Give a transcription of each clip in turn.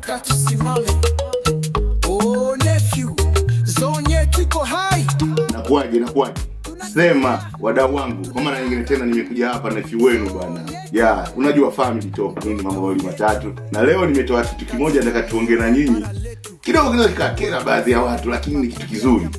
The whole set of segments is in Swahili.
nataka tusimame. Oh nephew, zonye tiko hai. Nakuaje? Sema wadau wangu, kwa mara nyingine tena nimekuja hapa na nephew wenu bwana. Unajua family talk nini mambo mawili matatu. Na leo nimetoa kitu kimoja nataka tuongee na nyinyi. Kidogo kikakera baadhi ya watu lakini ni kitu kizuri.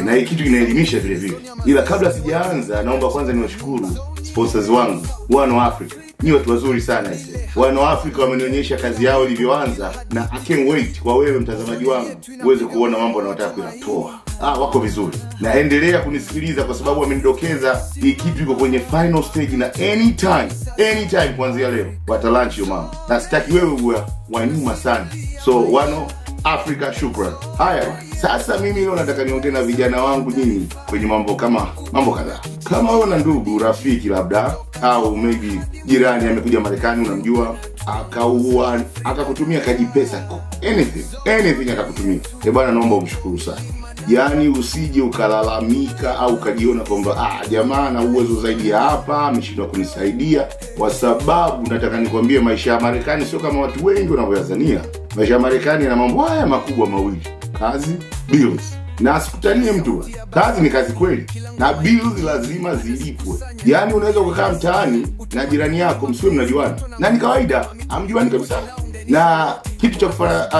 Na hii kitu inaelimisha vile vile. Ila kabla sijaanza naomba kwanza niwashukuru sponsors wangu, One of Africa. Ni watu wazuri sana hizo. One of Africa wamenionyesha kazi yao ilivyoanza na I can't wait kwa wewe mtazamaji wangu uweze kuona mambo wanayotaka kuyatoa. Wako vizuri. Na endelea kunisikiliza kwa sababu wamenidokeza hii kitu iko kwenye final stage na anytime kuanzia leo watalaunch hiyo mambo. Na sitaki wewe uwe wa nyuma sana. So One of Africa, shukran. Haya, sasa mimi leo nataka niongee na vijana wangu nyinyi kwenye mambo kadhaa. Kama wewe na ndugu, rafiki labda au maybe jirani amekuja Marekani unamjua, akakutumia kajipesa anything akakutumia. Bwana naomba umshukuru sana. Yaani usije ukalalamika au ukajiona kwamba jamaa ana uwezo zaidi ya hapa ameshindwa kunisaidia, kwa sababu nataka nikwambie maisha ya Marekani sio kama watu wengi wanavyodhania. Maisha ya Marekani yana mambo haya makubwa mawili: kazi, bills. Na asikutanie mtu, kazi ni kazi kweli na bills lazima zilipwe. Yaani unaweza kukaa mtaani na jirani yako msiwe mnajuana na ni kawaida amjuani kabisa. Na kitu cha kufanya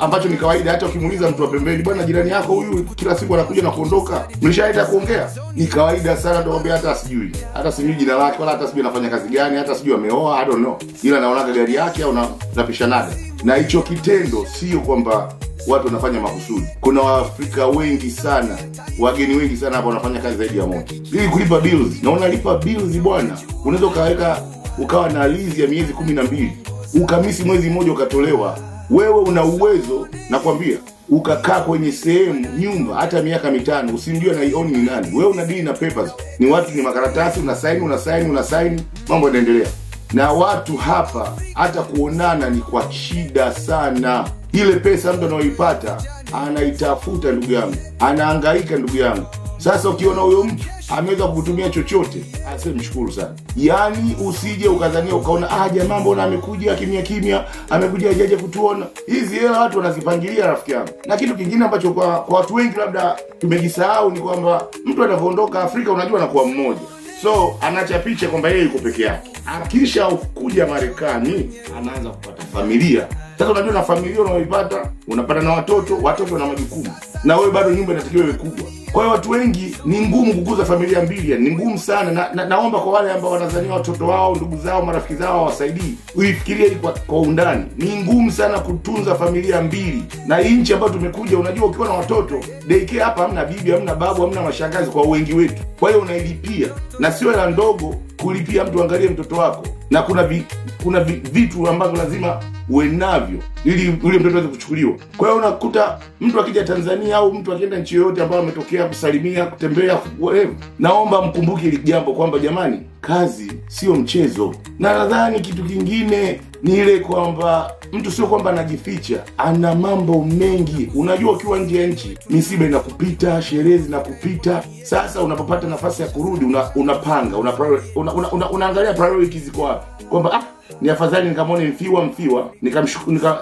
ambacho ni kawaida, hata ukimuuliza mtu wa pembeni, bwana jirani yako huyu kila siku anakuja na kuondoka, mlishaenda kuongea? Ni kawaida sana ndio hata sijui jina lake, wala hata sijui anafanya kazi gani, hata sijui ameoa, I don't know. Ila naona gari yake au napishanaga. Na hicho kitendo sio kwamba watu wanafanya makusudi. Kuna Waafrika wengi sana, wageni wengi sana hapa wanafanya kazi zaidi ya moja ili kulipa bills. Na unalipa bills bwana, unaweza ukawa na lease ya miezi 12, ukamisi mwezi mmoja ukatolewa. Wewe una uwezo nakwambia ukakaa kwenye sehemu nyumba hata miaka 5 usimjue na ioni ni nani. Wewe una deal na papers, ni watu ni makaratasi, una sign, mambo yanaendelea. Na watu hapa hata kuonana ni kwa shida sana. Ile pesa mtu anaoipata anaitafuta ndugu yangu, anahangaika ndugu yangu. Sasa ukiona huyo mtu ameweza kukutumia chochote, mshukuru sana. Yaani usije ukadhania ukaona jamaa mbona amekuja kimya amekuja ajaje kutuona. Hizi hela watu wanazipangilia rafiki yangu. Na kitu kingine ambacho kwa watu wengi labda tumejisahau ni kwamba mtu anapoondoka Afrika unajua anakuwa mmoja. So anachapicha kwamba yeye yuko peke yake. Akisha kuja Marekani anaanza kupata familia. Sasa unajua na familia unapata na watoto wana majukumu. Na wewe bado nyumba inatakiwa iwe kubwa. Kwa hiyo watu wengi ni ngumu kukuza familia mbili, ni ngumu sana. Naomba kwa wale ambao wanazania watoto wao, ndugu zao, marafiki zao wasaidii, uifikirie kwa undani. Ni ngumu sana kutunza familia mbili. Na hii nchi ambayo tumekuja, unajua ukiwa na watoto, daycare hapa hamna bibi, hamna babu, hamna mashangazi kwa wengi wetu. Kwa hiyo unailipia. Na sio hela ndogo kulipia mtu angalie mtoto wako. Na kuna vitu ambavyo lazima uwe navyo ili yule mtoto aweze kuchukuliwa. Kwa hiyo unakuta mtu akija Tanzania au mtu akienda nchi yoyote ambayo ametokea kusalimia, kutembea, whatever, naomba mkumbuke hili jambo kwamba jamani, kazi sio mchezo. Na nadhani kitu kingine ni ile kwamba mtu sio kwamba anajificha, ana mambo mengi. Unajua ukiwa nje ya nchi misiba inakupita, sherehe zinakupita. Sasa unapopata nafasi ya kurudi unapanga, unaangalia priorities ziko wapi. Kwamba ni afadhali nikamwone mfiwa,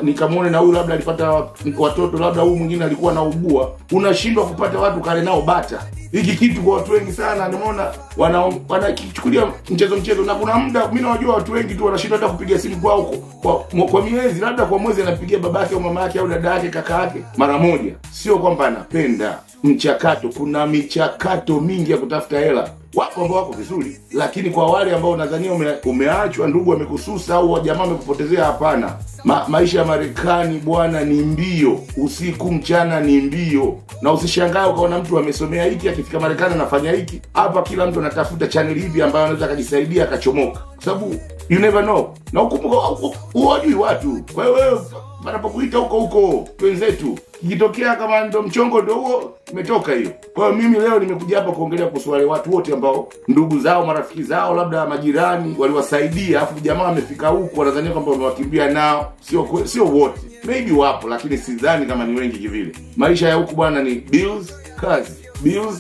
nikamwone na huyu labda alipata watoto, labda huyu mwingine alikuwa na ugua. Unashindwa kupata watu kale nao bata. Hiki kitu kwa watu wengi sana nimeona wanakichukulia mchezo. Na kuna muda mimi najua watu wengi tu wanashindwa hata kupiga simu kwao kwa miezi, labda kwa mwezi anapigia babake au mamake au dada yake, kaka yake mara moja. Sio kwamba anapenda mchakato. Kuna michakato mingi ya kutafuta hela. Wapo ambao wako vizuri, lakini kwa wale ambao unadhania umeachwa, ndugu amekususa au jamaa amekupotezea, hapana. Maisha ya Marekani bwana ni mbio, usiku mchana ni mbio. Na usishangae ukaona mtu amesomea hiki akifika Marekani anafanya hiki. Hapa kila mtu anatafuta channel hivi ambayo anaweza kujisaidia akachomoka. Kwa sababu you never know. Na ukumbuka uwajui watu. Kwa hiyo wewe wanapokuita huko wenzetu, ikitokea kama ndo mchongo ndo huo umetoka hiyo. Kwa hiyo mimi leo nimekuja hapa kuongelea kuhusu wale watu wote ambao ndugu zao, marafiki zao, labda majirani waliwasaidia, afu jamaa amefika huko wanadhania kwamba wamewakimbia nao. Sio wote. Maybe wapo lakini sidhani kama ni wengi kivile. Maisha ya huku bwana ni bills,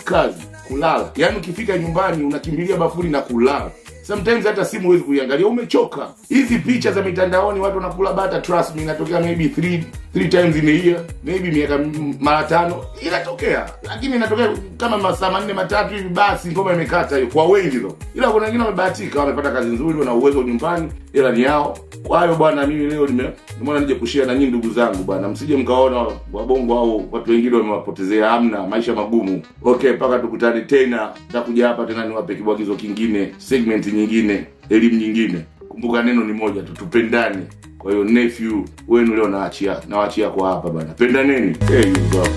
kazi, kulala. Yaani ukifika nyumbani unakimbilia bafuni na kulala. sometimes hata simu huwezi kuiangalia, umechoka. Hizi picha za mitandaoni watu wanakula bata, trust me, inatokea maybe 3 times in a year, maybe miaka mara 5 inatokea, lakini inatokea kama masaa 4-3 hivi, basi ngoma imekata hiyo kwa wengi though. Ila kuna wengine wamebahatika, wamepata kazi nzuri, wana uwezo nyumbani, ila ni yao. Kwa hiyo bwana, mimi leo nimeona nije kushare na nyinyi ndugu zangu bwana, msije mkaona wabongo au watu wengine wamewapotezea. Hamna, maisha magumu. Okay, mpaka tukutane tena, nitakuja hapa tena niwape kibwagizo kingine, segment nyingine, elimu nyingine. Kumbuka neno ni moja tu, tupendane. Kwa hiyo nephew wenu leo nawaachia kwa hapa bwana, pendaneni. Hey you go.